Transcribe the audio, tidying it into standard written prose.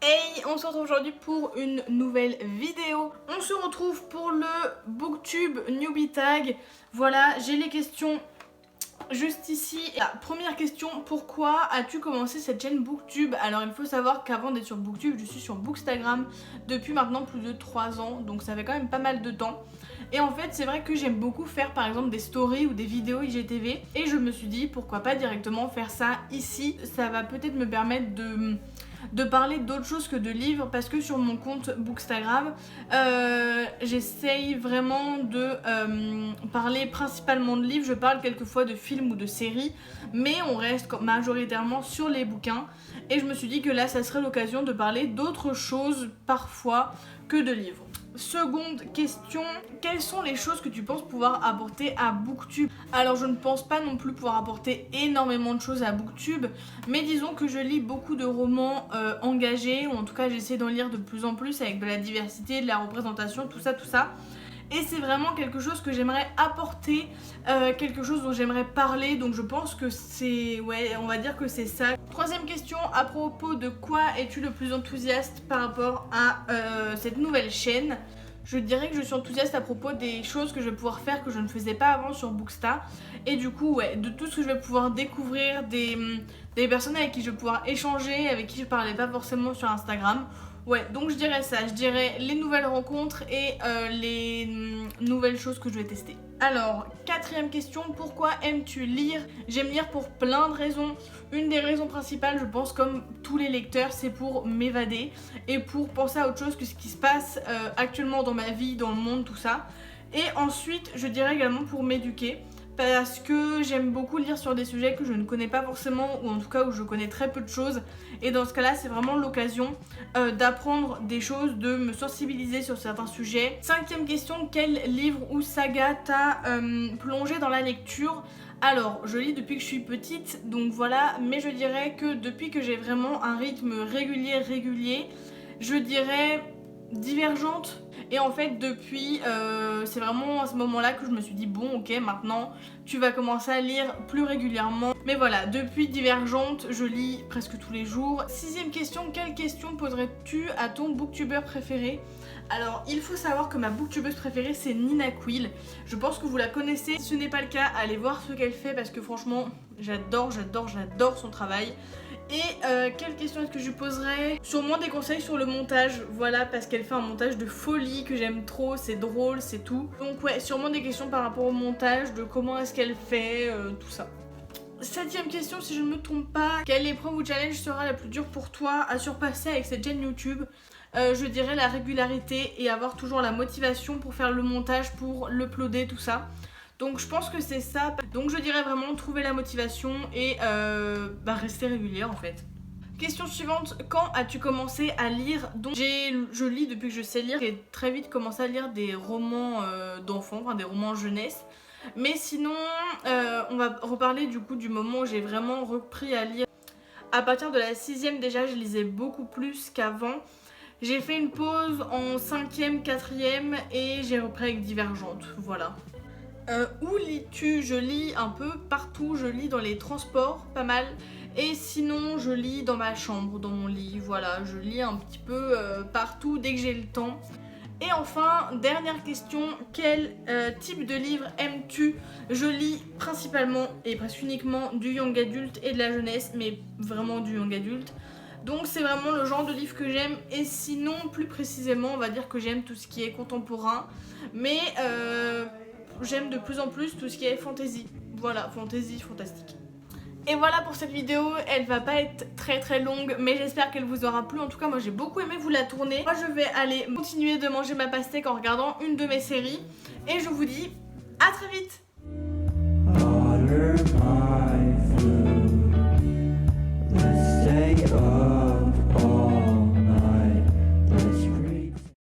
Hey, on se retrouve aujourd'hui pour une nouvelle vidéo. On se retrouve pour le Booktube Newbie Tag. Voilà, j'ai les questions juste ici. La première question, pourquoi as-tu commencé cette chaîne Booktube? Alors il faut savoir qu'avant d'être sur Booktube, je suis sur Bookstagram depuis maintenant plus de 3 ans. Donc ça fait quand même pas mal de temps. Et en fait c'est vrai que j'aime beaucoup faire par exemple des stories ou des vidéos IGTV. Et je me suis dit pourquoi pas directement faire ça ici. Ça va peut-être me permettre de parler d'autre chose que de livres, parce que sur mon compte Bookstagram j'essaye vraiment de parler principalement de livres. Je parle quelquefois de films ou de séries, mais on reste majoritairement sur les bouquins, et je me suis dit que là ça serait l'occasion de parler d'autres choses parfois que de livres. Seconde question, quelles sont les choses que tu penses pouvoir apporter à Booktube? Alors je ne pense pas non plus pouvoir apporter énormément de choses à Booktube, mais disons que je lis beaucoup de romans engagés, ou en tout cas j'essaie d'en lire de plus en plus avec de la diversité, de la représentation, tout ça. Et c'est vraiment quelque chose que j'aimerais apporter, quelque chose dont j'aimerais parler, donc je pense que c'est, ouais, on va dire que c'est ça. Troisième question, à propos de quoi es-tu le plus enthousiaste par rapport à cette nouvelle chaîne? Je dirais que je suis enthousiaste à propos des choses que je vais pouvoir faire que je ne faisais pas avant sur Booksta. Et du coup, ouais, de tout ce que je vais pouvoir découvrir, des personnes avec qui je vais pouvoir échanger, avec qui je parlais pas forcément sur Instagram. Ouais, donc je dirais ça, je dirais les nouvelles rencontres et les nouvelles choses que je vais tester. Alors, quatrième question, pourquoi aimes-tu lire? J'aime lire pour plein de raisons. Une des raisons principales, je pense comme tous les lecteurs, c'est pour m'évader et pour penser à autre chose que ce qui se passe actuellement dans ma vie, dans le monde, tout ça. Et ensuite, je dirais également pour m'éduquer, parce que j'aime beaucoup lire sur des sujets que je ne connais pas forcément, ou en tout cas où je connais très peu de choses, et dans ce cas là c'est vraiment l'occasion d'apprendre des choses, de me sensibiliser sur certains sujets. Cinquième question, quel livre ou saga t'a plongé dans la lecture? Alors je lis depuis que je suis petite, donc voilà, mais je dirais que depuis que j'ai vraiment un rythme régulier, je dirais Divergente. Et en fait depuis c'est vraiment à ce moment là que je me suis dit bon ok, maintenant tu vas commencer à lire plus régulièrement. Mais voilà, depuis Divergente je lis presque tous les jours. Sixième question, quelle question poserais-tu à ton booktuber préféré? Alors il faut savoir que ma booktubeuse préférée c'est Nina Quill. Je pense que vous la connaissez, si ce n'est pas le cas allez voir ce qu'elle fait, parce que franchement j'adore son travail. Et quelle question est-ce que je lui poserais? Sûrement des conseils sur le montage, voilà, parce qu'elle fait un montage de folie que j'aime trop, c'est drôle, c'est tout. Donc ouais, sûrement des questions par rapport au montage, de comment est-ce qu'elle fait, tout ça. Septième question, si je ne me trompe pas, quelle épreuve ou challenge sera la plus dure pour toi à surpasser avec cette chaîne YouTube? Je dirais la régularité et avoir toujours la motivation pour faire le montage, pour l'uploader, tout ça. Donc je pense que c'est ça. Donc je dirais vraiment trouver la motivation et rester régulière en fait. Question suivante, quand as-tu commencé à lire? Donc je lis depuis que je sais lire. J'ai très vite commencé à lire des romans d'enfants, enfin des romans jeunesse. Mais sinon on va reparler du coup du moment où j'ai vraiment repris à lire. À partir de la 6ème déjà je lisais beaucoup plus qu'avant. J'ai fait une pause en 5ème, 4ème et j'ai repris avec Divergente, voilà. Où lis-tu? Je lis un peu partout, je lis dans les transports, pas mal. Et sinon je lis dans ma chambre, dans mon lit, voilà. Je lis un petit peu partout dès que j'ai le temps. Et enfin, dernière question, quel type de livre aimes-tu? Je lis principalement et presque uniquement du young adulte et de la jeunesse, mais vraiment du young adulte. Donc c'est vraiment le genre de livre que j'aime. Et sinon, plus précisément, on va dire que j'aime tout ce qui est contemporain. Mais j'aime de plus en plus tout ce qui est fantasy. Voilà, fantasy, fantastique. Et voilà pour cette vidéo, elle va pas être très longue, mais j'espère qu'elle vous aura plu. En tout cas moi j'ai beaucoup aimé vous la tourner. Moi je vais aller continuer de manger ma pastèque en regardant une de mes séries. Et je vous dis à très vite.